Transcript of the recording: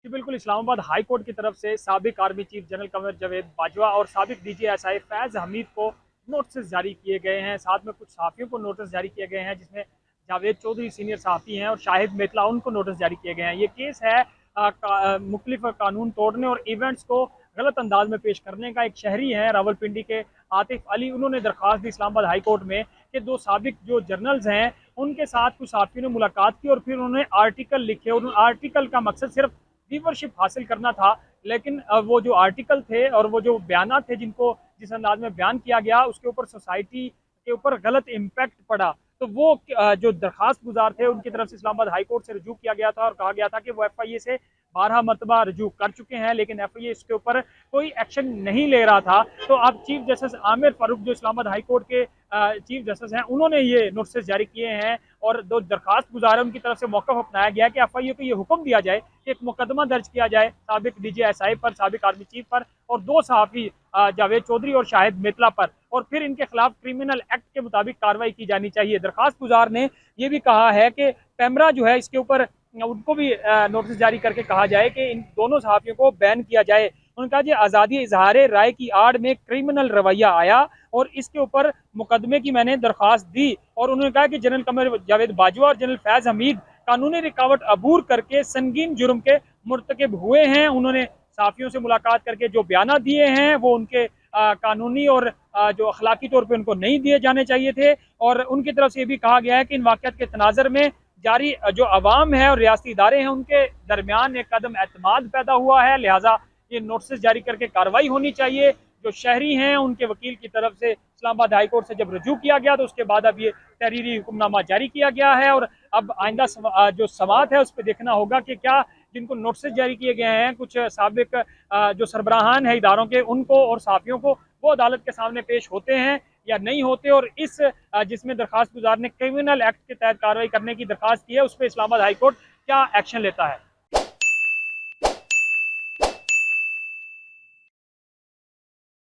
जी बिल्कुल, Islamabad high court की तरफ से साबिक army chief general Qamar Javed Bajwa और साबिक डीजीएसआई फैज़ हमीद को नोटिस जारी किए गए हैं। साथ में कुछ सहाफ़ियों को नोटिस जारी किए गए हैं, जिसमें जावेद चौधरी सीनियर सहाफ़ी हैं और शाहिद मेतला, उनको नोटिस जारी किए गए हैं। ये केस है मुख्तलिफ कानून तोड़ने और इवेंट्स को गलत अंदाज में पेश करने का। एक शहरी हैं रावलपिंडी के आतिफ अली, उन्होंने दरख्वास्त दी इस्लामाबाद हाई कोर्ट में कि दो साबिक जो जर्नल्स हैं उनके साथ कुछ सहाफ़ियों ने मुलाकात की और फिर उन्होंने आर्टिकल लिखे और उन आर्टिकल का मकसद सिर्फ व्यूवरशिप हासिल करना था। लेकिन वो जो आर्टिकल थे और वो जो बयान थे जिनको जिस अंदाज में बयान किया गया, उसके ऊपर सोसाइटी के ऊपर गलत इम्पैक्ट पड़ा। तो वो जो दरखास्त गुजार थे उनकी तरफ से इस्लामाबाद हाई कोर्ट से रजू किया गया था और कहा गया था कि वो FIA से 12 मरतबा रजू कर चुके हैं, लेकिन FIA इसके ऊपर कोई एक्शन नहीं ले रहा था। तो अब चीफ जस्टिस आमिर फारूक जो इस्लामाबाद हाई कोर्ट के चीफ जस्टिस हैं, उन्होंने ये नोटिस जारी किए हैं और दो दरखास्त गुजार है उनकी तरफ से मौका अपनाया गया है कि FIA को ये हुक्म दिया जाए कि एक मुकदमा दर्ज किया जाए साबिक DGSI पर, साबिक आर्मी चीफ पर और दो सहाफ़ी जावेद चौधरी और शाहिद मेतला पर, और फिर इनके खिलाफ क्रिमिनल एक्ट के मुताबिक कार्रवाई की जानी चाहिए। दरखास्त गुजार ने यह भी कहा है कि पैमरा जो है इसके ऊपर उनको भी नोटिस जारी करके कहा जाए कि इन दोनों सहाफ़ियों को बैन किया जाए। उन्होंने कहा कि आज़ादी इजहार राय की आड़ में क्रिमिनल रवैया आया और इसके ऊपर मुकदमे की मैंने दरख्वास्त दी। और उन्होंने कहा कि जनरल कमर जावेद बाजवा और जनरल फैज़ हमीद कानूनी रुकावट अबूर करके संगीन जुर्म के मुर्तकब हुए हैं। उन्होंने सहाफ़ियों से मुलाकात करके जो बयान दिए हैं वो उनके कानूनी और जो अखलाकी तौर पर उनको नहीं दिए जाने चाहिए थे। और उनकी तरफ से ये भी कहा गया है कि इन वाक़यात के तनाज़र में जारी जो अवाम है और रियासती इदारे हैं उनके दरमियान एक कदम एतमाद पैदा हुआ है, लिहाजा ये नोटिस जारी करके कार्रवाई होनी चाहिए। जो शहरी हैं उनके वकील की तरफ से इस्लामाबाद हाई कोर्ट से जब रजू किया गया तो उसके बाद अब ये तहरीरी हुक्मनामा जारी किया गया है और अब आइंदा जो समाअत है उस पर देखना होगा कि क्या जिनको नोटिस जारी किए गए हैं कुछ साबिक जो सरबराहान है इदारों के, उनको और सहाफ़ियों को, वो अदालत के सामने पेश होते हैं या नहीं होते। और इस जिसमें दरखास्त गुजार ने क्रिमिनल एक्ट के तहत कार्रवाई करने की दरखास्त की है उस पर इस्लामाबाद हाई कोर्ट क्या एक्शन लेता है।